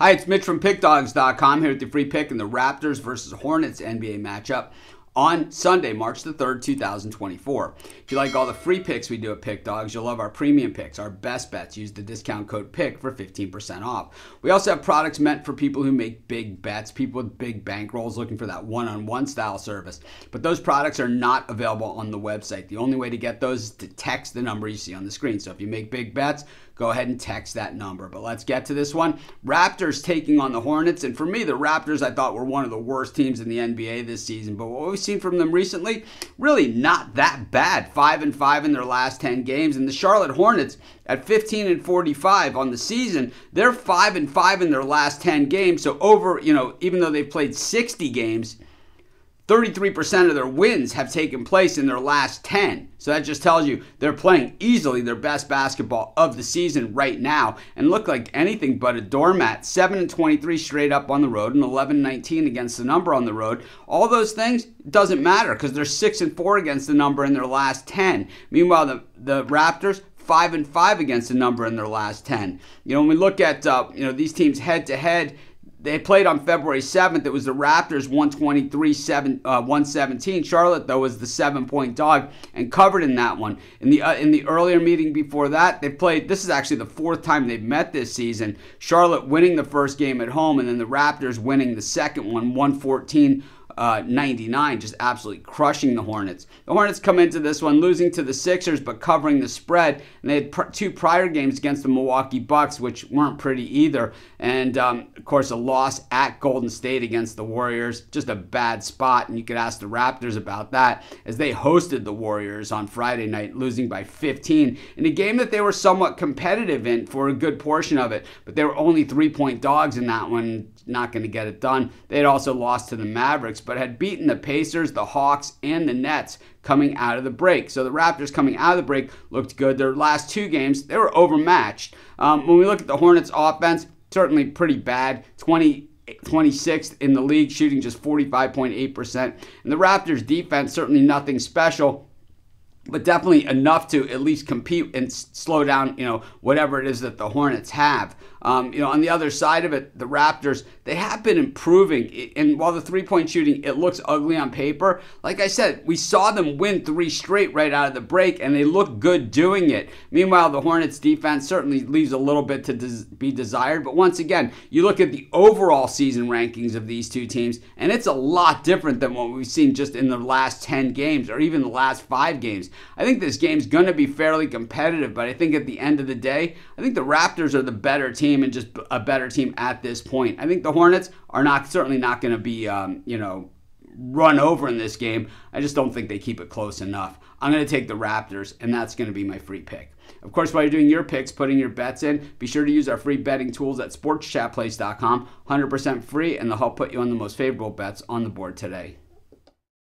Hi, it's Mitch from Pickdawgz.com here with the free pick in the Raptors versus Hornets NBA matchup on Sunday, March the 3rd, 2024. If you like all the free picks we do at Pick Dawgz, you'll love our premium picks, our best bets. Use the discount code PICK for 15% off. We also have products meant for people who make big bets, people with big bankrolls looking for that one-on-one style service. But those products are not available on the website. The only way to get those is to text the number you see on the screen. So if you make big bets, go ahead and text that number. But let's get to this one. Raptors taking on the Hornets. And for me, the Raptors I thought were one of the worst teams in the NBA this season. But what we've seen from them recently, really not that bad. 5-5 in their last 10 games. And the Charlotte Hornets at 15-45 on the season, they're 5-5 in their last 10 games. So over, even though they've played 60 games, 33% of their wins have taken place in their last 10. So that just tells you they're playing easily their best basketball of the season right now and look like anything but a doormat. 7-23 straight up on the road and 11-19 against the number on the road. All those things doesn't matter because they're 6-4 against the number in their last 10. Meanwhile, the Raptors 5-5 against the number in their last 10. When we look at these teams head to head, they played on February 7th. It was the Raptors 123-117. Charlotte, though, was the 7-point dog and covered in that one. In the earlier meeting before that, they played. This is actually the fourth time they've met this season. Charlotte winning the first game at home, and then the Raptors winning the second one, 114-99, just absolutely crushing the Hornets. The Hornets come into this one losing to the Sixers but covering the spread, and they had two prior games against the Milwaukee Bucks which weren't pretty either, and of course a loss at Golden State against the Warriors, just a bad spot, and you could ask the Raptors about that as they hosted the Warriors on Friday night, losing by 15 in a game that they were somewhat competitive in for a good portion of it, but they were only 3-point dogs in that one, not going to get it done. They had also lost to the Mavericks, but had beaten the Pacers, the Hawks, and the Nets coming out of the break. So the Raptors coming out of the break looked good. Their last two games, they were overmatched. When we look at the Hornets offense, certainly pretty bad. 26th in the league, shooting just 45.8%. And the Raptors defense, certainly nothing special, but definitely enough to at least compete and slow down, whatever it is that the Hornets have. On the other side of it, the Raptors, they have been improving. And while the three-point shooting, it looks ugly on paper, like I said, we saw them win 3 straight right out of the break, and they look good doing it. Meanwhile, the Hornets defense certainly leaves a little bit to be desired. But once again, you look at the overall season rankings of these two teams, and it's a lot different than what we've seen just in the last 10 games or even the last 5 games. I think this game's going to be fairly competitive, but I think at the end of the day, I think the Raptors are the better team and just a better team at this point. I think the Hornets are certainly not going to be, run over in this game. I just don't think they keep it close enough. I'm going to take the Raptors, and that's going to be my free pick. Of course, while you're doing your picks, putting your bets in, be sure to use our free betting tools at sportschatplace.com. 100% free, and they'll help put you on the most favorable bets on the board today.